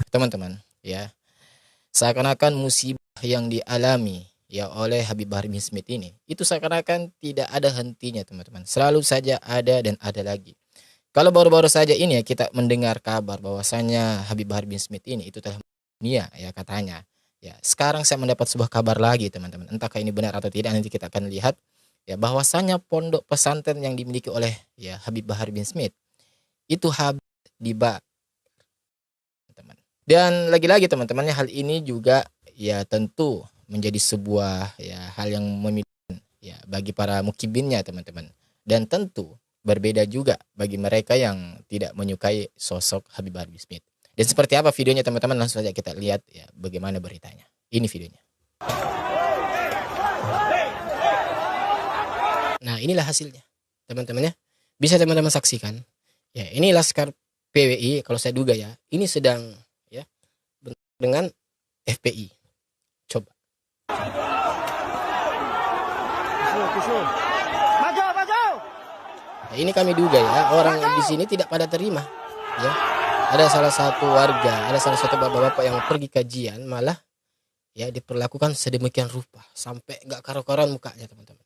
teman-teman, ya. Seakan-akan musibah yang dialami ya oleh Habib Bahar bin Smith ini, itu seakan-akan tidak ada hentinya, teman-teman. Selalu saja ada dan ada lagi. Kalau baru-baru saja ini ya kita mendengar kabar bahwasanya Habib Bahar bin Smith ini itu telah dunia ya katanya. Ya, sekarang saya mendapat sebuah kabar lagi, teman-teman. Entahkah ini benar atau tidak, nanti kita akan lihat ya bahwasanya pondok pesantren yang dimiliki oleh ya Habib Bahar bin Smith itu habis dibakar, teman. Dan lagi-lagi teman-temannya, hal ini juga ya tentu menjadi sebuah ya hal yang memiliki ya bagi para mukibinnya, teman-teman. Dan tentu berbeda juga bagi mereka yang tidak menyukai sosok Habib Bahar bin Smith. Dan seperti apa videonya, teman-teman? Langsung saja kita lihat ya bagaimana beritanya. Ini videonya. Nah, inilah hasilnya, teman-teman ya. Bisa teman-teman saksikan. Ya, ini Laskar PWI kalau saya duga ya. Ini sedang ya dengan FPI. Coba. Nah, ini kami duga ya, orang di sini tidak pada terima. Ya, ada salah satu warga, ada salah satu bapak-bapak yang pergi kajian, malah ya diperlakukan sedemikian rupa sampai nggak karo-karoan mukanya, teman-teman.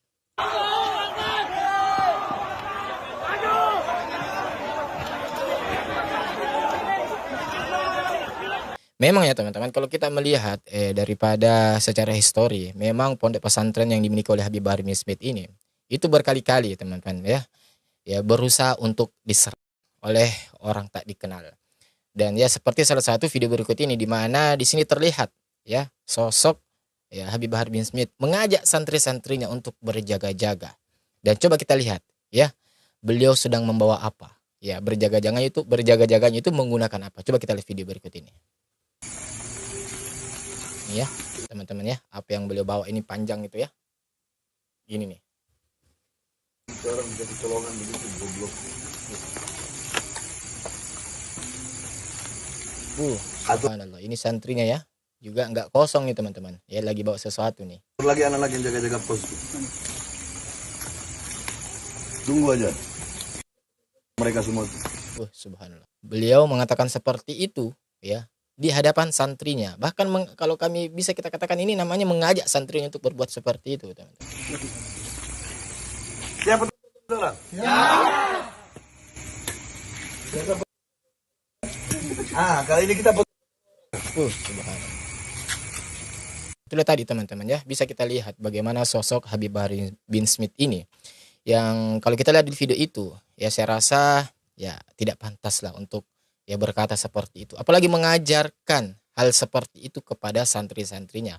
Memang ya teman-teman, kalau kita melihat daripada secara histori, memang pondok pesantren yang dimiliki oleh Habib Bahar bin Smith ini itu berkali-kali teman-teman ya berusaha untuk diserang oleh orang tak dikenal. Dan ya seperti salah satu video berikut ini, di mana di sini terlihat ya sosok ya Habib Bahar bin Smith mengajak santri-santrinya untuk berjaga-jaga. Dan coba kita lihat ya, beliau sedang membawa apa? Ya, berjaga-jaganya itu menggunakan apa? Coba kita lihat video berikut ini. Ini ya teman-teman ya, apa yang beliau bawa ini panjang itu ya. Ini nih. Sekarang jadi colongan begitu goblok. Subhanallah, ini santrinya ya. Juga nggak kosong nih teman-teman. Ya lagi bawa sesuatu nih. Lagi anak lagi yang jaga-jaga pos. Tunggu aja. Mereka semua. Subhanallah. Beliau mengatakan seperti itu ya di hadapan santrinya. Bahkan kalau kami bisa kita katakan ini namanya mengajak santrinya untuk berbuat seperti itu, teman-teman. Siapa orang? Ya. Kali ini kita Subhanallah. Itulah tadi teman-teman ya, bisa kita lihat bagaimana sosok Habib Bahar bin Smith ini yang kalau kita lihat di video itu ya saya rasa ya tidak pantas lah untuk ya berkata seperti itu, apalagi mengajarkan hal seperti itu kepada santri-santrinya.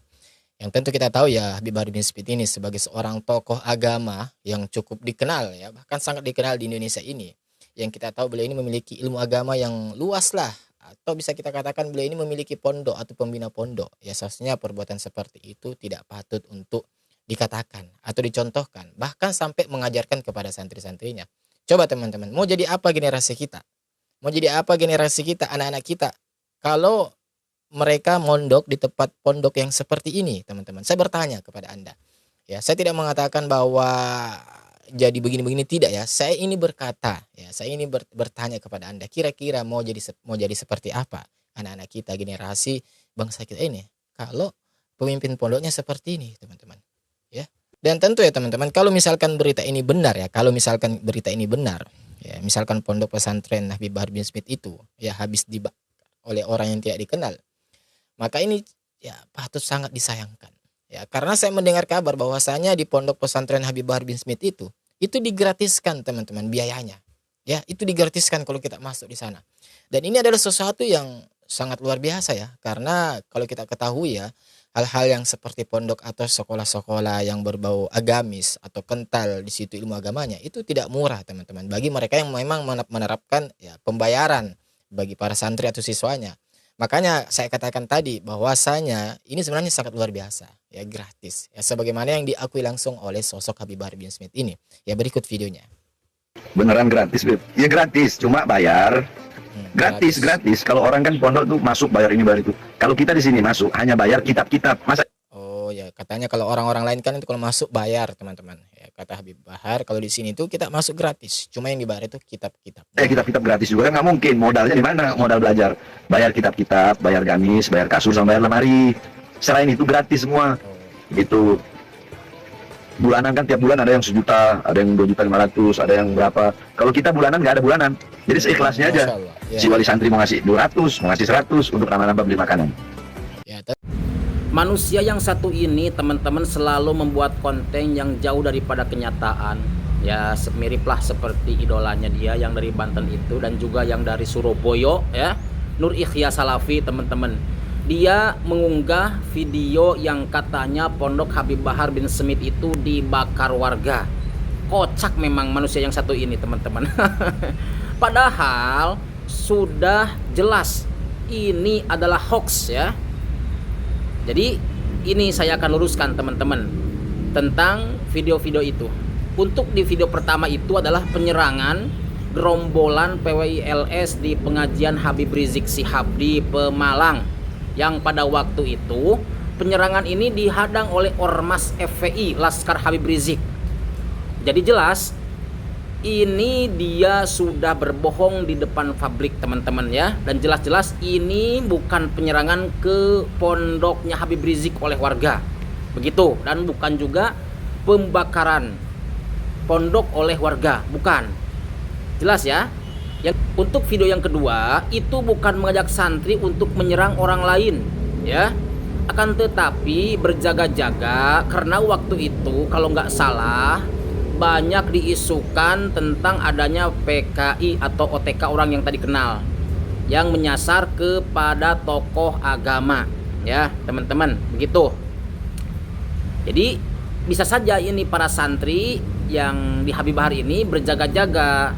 Yang tentu kita tahu ya Habib Bahar bin Smith ini sebagai seorang tokoh agama yang cukup dikenal ya, bahkan sangat dikenal di Indonesia ini. Yang kita tahu beliau ini memiliki ilmu agama yang luas lah, atau bisa kita katakan beliau ini memiliki pondok atau pembina pondok. Ya seharusnya perbuatan seperti itu tidak patut untuk dikatakan atau dicontohkan, bahkan sampai mengajarkan kepada santri-santrinya. Coba teman-teman, mau jadi apa generasi kita? Mau jadi apa generasi kita, anak-anak kita, kalau mereka mondok di tempat pondok yang seperti ini, teman-teman? Saya bertanya kepada Anda. Ya, saya tidak mengatakan bahwa jadi begini-begini, tidak ya. Saya ini berkata, ya, saya ini bertanya kepada Anda, kira-kira mau jadi seperti apa anak-anak kita, generasi bangsa kita ini kalau pemimpin pondoknya seperti ini, teman-teman? Ya. Dan tentu ya teman-teman, kalau misalkan berita ini benar ya, ya, misalkan pondok pesantren Habib Bahar bin Smith itu ya habis dibakar oleh orang yang tidak dikenal, maka ini ya patut sangat disayangkan. Ya, karena saya mendengar kabar bahwasanya di pondok pesantren Habib Bahar bin Smith itu digratiskan teman-teman biayanya. Ya, itu digratiskan kalau kita masuk di sana. Dan ini adalah sesuatu yang sangat luar biasa ya, karena kalau kita ketahui ya, hal-hal yang seperti pondok atau sekolah-sekolah yang berbau agamis atau kental di situ ilmu agamanya itu tidak murah, teman-teman. Bagi mereka yang memang menerapkan ya pembayaran bagi para santri atau siswanya. Makanya saya katakan tadi bahwasanya ini sebenarnya sangat luar biasa, ya gratis. Ya sebagaimana yang diakui langsung oleh sosok Habib Bahar bin Smith ini. Ya berikut videonya. Beneran gratis, Beb? Ya gratis, cuma bayar. Gratis. Kalau orang kan pondok tuh masuk bayar ini bayar itu. Kalau kita di sini masuk hanya bayar kitab-kitab. Masa? Oh ya, katanya kalau orang-orang lain kan itu kalau masuk bayar teman-teman. Ya, kata Habib Bahar kalau di sini tuh kita masuk gratis. Cuma yang dibayar itu kitab-kitab. Kitab-kitab gratis juga kan nggak mungkin. Modalnya di mana? Modal belajar. Bayar kitab-kitab, bayar gamis, bayar kasur, sama bayar lemari. Selain itu gratis semua. Gitu. Bulanan kan tiap bulan ada yang 1 juta, ada yang 2.500.000, ada yang berapa. Kalau kita bulanan nggak ada bulanan. Jadi seikhlasnya aja. Masya Allah. Ya. Si wali santri mau ngasih 200, mau ngasih 100 untuk nambah-nambah beli makanan. Ya, Manusia yang satu ini teman-teman selalu membuat konten yang jauh daripada kenyataan. Ya miriplah seperti idolanya dia yang dari Banten itu dan juga yang dari Surabaya ya, Nur Ikhya Salafi teman-teman. Dia mengunggah video yang katanya Pondok Habib Bahar bin Smith itu dibakar warga. Kocak memang manusia yang satu ini teman-teman. Padahal sudah jelas ini adalah hoax ya. Jadi ini saya akan luruskan teman-teman tentang video-video itu. Untuk di video pertama itu adalah penyerangan gerombolan PWILS di pengajian Habib Rizik Syihab di Pemalang, yang pada waktu itu penyerangan ini dihadang oleh Ormas FPI Laskar Habib Rizik. Jadi jelas ini dia sudah berbohong di depan publik teman-teman ya, dan jelas-jelas ini bukan penyerangan ke pondoknya Habib Rizik oleh warga begitu, dan bukan juga pembakaran pondok oleh warga, bukan. Jelas ya. Untuk video yang kedua itu bukan mengajak santri untuk menyerang orang lain ya, akan tetapi berjaga-jaga karena waktu itu kalau nggak salah banyak diisukan tentang adanya PKI atau OTK orang yang tadi kenal yang menyasar kepada tokoh agama ya teman-teman begitu. Jadi bisa saja ini para santri yang di Habib Bahar ini berjaga-jaga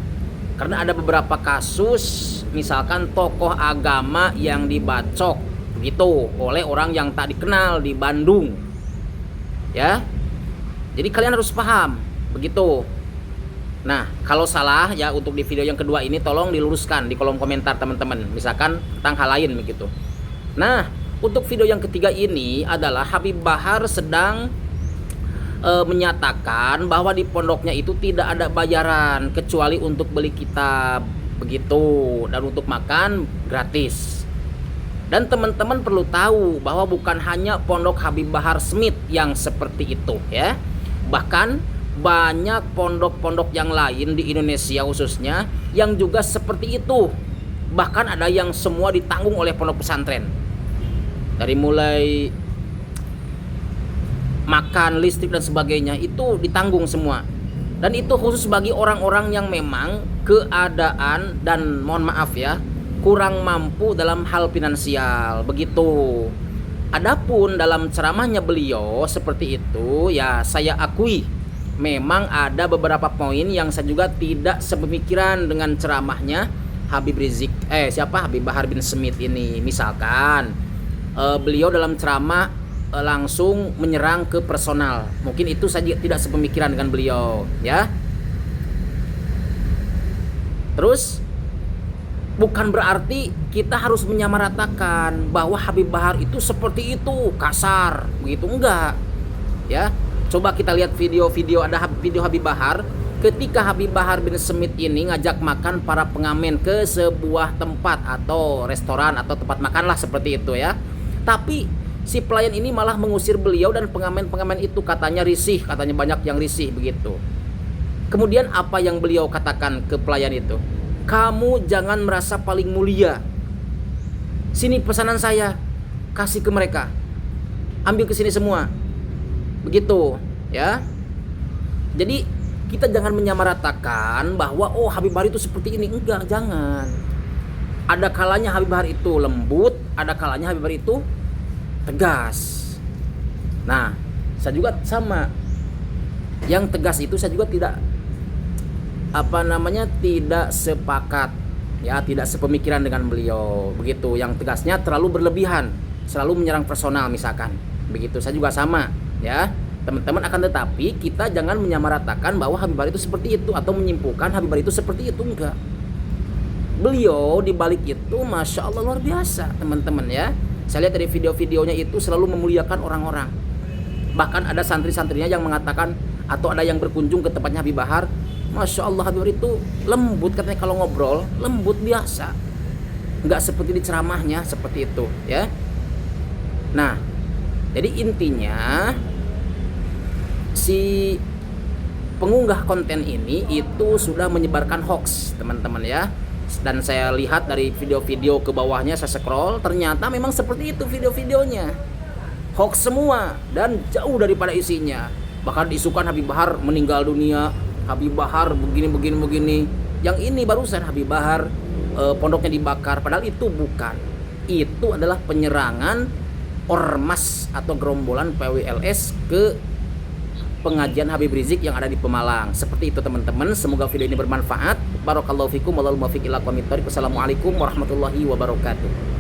karena ada beberapa kasus misalkan tokoh agama yang dibacok begitu oleh orang yang tak dikenal di Bandung ya. Jadi kalian harus paham begitu. Nah, kalau salah ya untuk di video yang kedua ini tolong diluruskan di kolom komentar teman-teman, misalkan tentang hal lain begitu. Nah, untuk video yang ketiga ini adalah Habib Bahar sedang menyatakan bahwa di pondoknya itu tidak ada bayaran kecuali untuk beli kitab begitu, dan untuk makan gratis. Dan teman-teman perlu tahu bahwa bukan hanya pondok Habib Bahar Smith yang seperti itu ya. Bahkan banyak pondok-pondok yang lain di Indonesia khususnya yang juga seperti itu. Bahkan ada yang semua ditanggung oleh pondok pesantren. Dari mulai makan, listrik dan sebagainya itu ditanggung semua. Dan itu khusus bagi orang-orang yang memang keadaan dan mohon maaf ya, kurang mampu dalam hal finansial begitu. Adapun dalam ceramahnya beliau seperti itu ya, saya akui memang ada beberapa poin yang saya juga tidak sepemikiran dengan ceramahnya Habib Habib Bahar bin Smith ini. Misalkan beliau dalam ceramah langsung menyerang ke personal. Mungkin itu saja tidak sepemikiran dengan beliau ya. Terus bukan berarti kita harus menyamaratakan bahwa Habib Bahar itu seperti itu, kasar begitu, enggak ya. Coba kita lihat video-video, ada video Habib Bahar ketika Habib Bahar bin Smith ini ngajak makan para pengamen ke sebuah tempat atau restoran atau tempat makan lah seperti itu ya. Tapi si pelayan ini malah mengusir beliau dan pengamen-pengamen itu katanya risih, katanya banyak yang risih begitu. Kemudian apa yang beliau katakan ke pelayan itu? Kamu jangan merasa paling mulia. Sini pesanan saya, kasih ke mereka. Ambil ke sini semua. Begitu ya. Jadi kita jangan menyamaratakan bahwa oh Habib Bahar itu seperti ini. Enggak, jangan. Ada kalanya Habib Bahar itu lembut, ada kalanya Habib Bahar itu tegas. Nah, saya juga sama. Yang tegas itu saya juga tidak tidak sepakat ya, tidak sepemikiran dengan beliau begitu. Yang tegasnya terlalu berlebihan, selalu menyerang personal misalkan. Begitu saya juga sama ya teman-teman. Akan tetapi kita jangan menyamaratakan bahwa Habib Bahar itu seperti itu atau menyimpulkan Habib Bahar itu seperti itu, enggak. Beliau di balik itu masya Allah luar biasa teman-teman ya. Saya lihat dari video-videonya itu selalu memuliakan orang-orang Bahkan ada santri-santrinya yang mengatakan, atau ada yang berkunjung ke tempatnya Habib Bahar, Masya Allah Habib Bahar itu lembut, katanya kalau ngobrol lembut biasa, nggak seperti di ceramahnya seperti itu ya. Nah, jadi intinya si pengunggah konten ini itu sudah menyebarkan hoax teman-teman ya. Dan saya lihat dari video-video ke bawahnya, saya scroll, ternyata memang seperti itu videonya, hoax semua dan jauh daripada isinya. Bahkan diisukan Habib Bahar meninggal dunia, Habib Bahar begini. Yang ini barusan Habib Bahar pondoknya dibakar, padahal itu bukan. Itu adalah penyerangan ormas atau gerombolan PWLS ke pengajian Habib Rizik yang ada di Pemalang. Seperti itu teman-teman, semoga video ini bermanfaat. Barakallahu fikum, wallahul muwaffiq ila aqwamit thoriq. Wassalamualaikum warahmatullahi wabarakatuh.